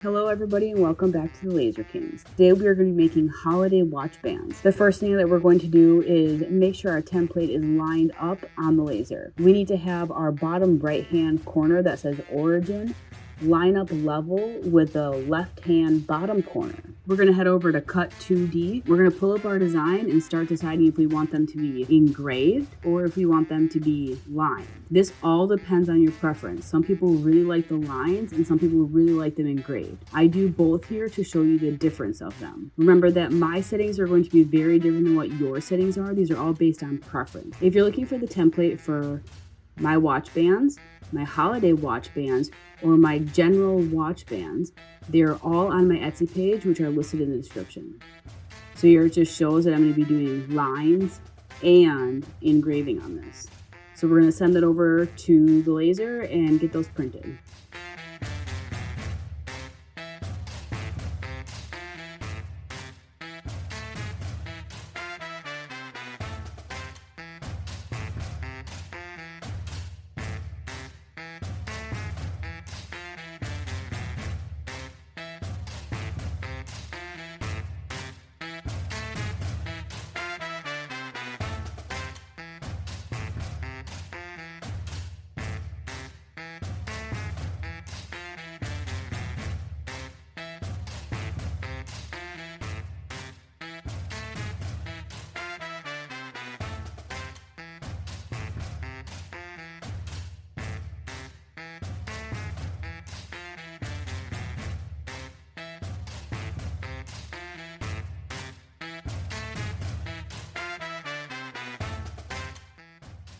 Hello everybody and welcome back to the Laser Kings. Today we are going to be making holiday watch bands. The first thing that we're going to do is make sure our template is lined up on the laser. We need to have our bottom right hand corner that says origin line up level with the left hand bottom corner. We're going to head over to cut 2D. We're going to pull up our design and start deciding if we want them to be engraved or if we want them to be lined. This all depends on your preference. Some people really like the lines and some people really like them engraved. I do both here to show you the difference of them. Remember that my settings are going to be very different than what your settings are. These are all based on preference. If you're looking for the template for my watch bands, my holiday watch bands, or my general watch bands, they're all on my Etsy page, which are listed in the description. So here it just shows that I'm going to be doing lines and engraving on this. So we're going to send that over to the laser and get those printed.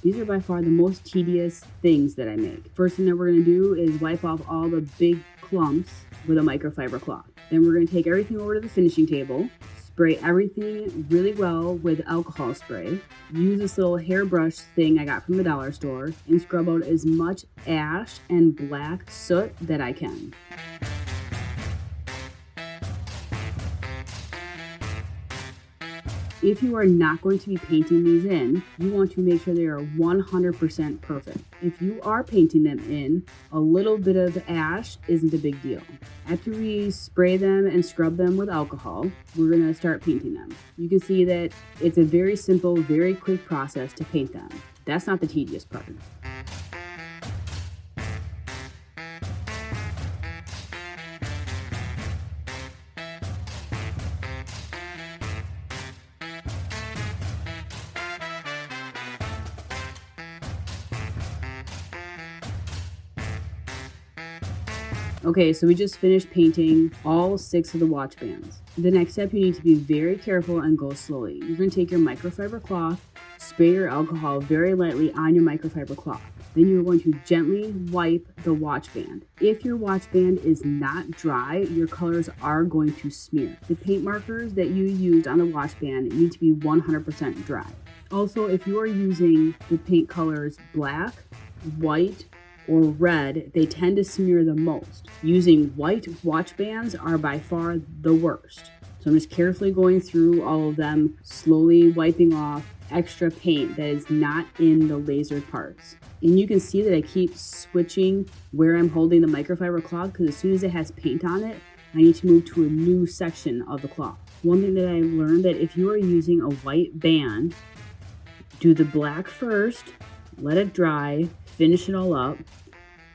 These are by far the most tedious things that I make. First thing that we're going to do is wipe off all the big clumps with a microfiber cloth. Then we're going to take everything over to the finishing table, spray everything really well with alcohol spray, use this little hairbrush thing I got from the dollar store, and scrub out as much ash and black soot that I can. If you are not going to be painting these in, you want to make sure they are 100% perfect. If you are painting them in, a little bit of ash isn't a big deal. After we spray them and scrub them with alcohol, we're going to start painting them. You can see that it's a very simple, very quick process to paint them. That's not the tedious part. Okay, so we just finished painting all 6 of the watch bands. The next step, you need to be very careful and go slowly. You're going to take your microfiber cloth, spray your alcohol very lightly on your microfiber cloth. Then you're going to gently wipe the watch band. If your watch band is not dry, your colors are going to smear. The paint markers that you used on the watch band need to be 100% dry. Also, if you are using the paint colors black, white, or red, they tend to smear the most. Using white watch bands are by far the worst. So I'm just carefully going through all of them, slowly wiping off extra paint that is not in the lasered parts. And you can see that I keep switching where I'm holding the microfiber cloth because as soon as it has paint on it, I need to move to a new section of the cloth. One thing that I learned that if you are using a white band, do the black first, let it dry, finish it all up,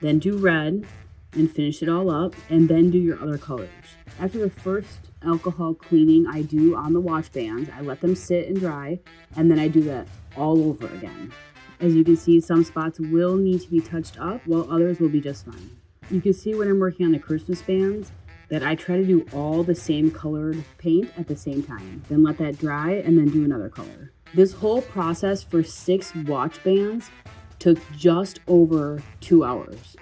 then do red and finish it all up, and then do your other colors. After the first alcohol cleaning I do on the watch bands, I let them sit and dry, and then I do that all over again. As you can see, some spots will need to be touched up, while others will be just fine. You can see when I'm working on the Christmas bands that I try to do all the same colored paint at the same time, then let that dry, and then do another color. This whole process for 6 watch bands took just over 2 hours.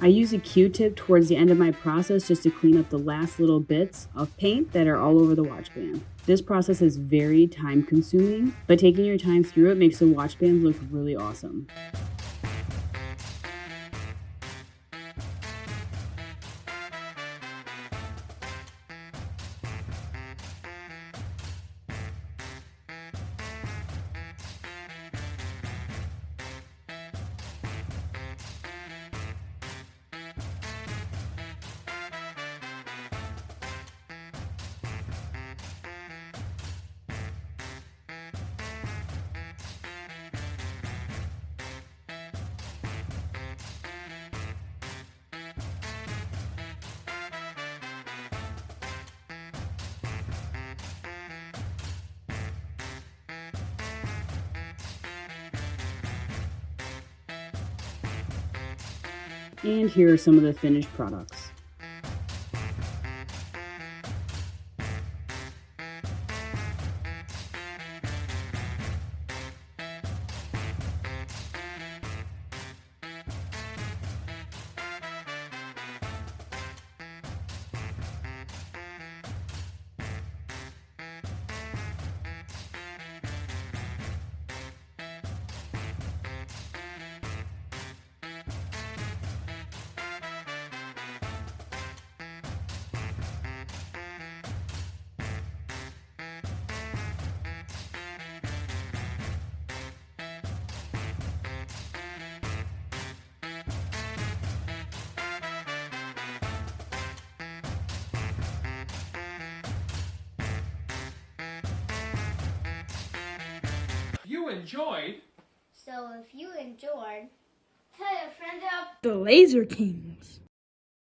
I use a Q-tip towards the end of my process just to clean up the last little bits of paint that are all over the watch band. This process is very time consuming, but taking your time through it makes the watch band look really awesome. And here are some of the finished products. You enjoyed. So if you enjoyed, tell your friends about The Laser King.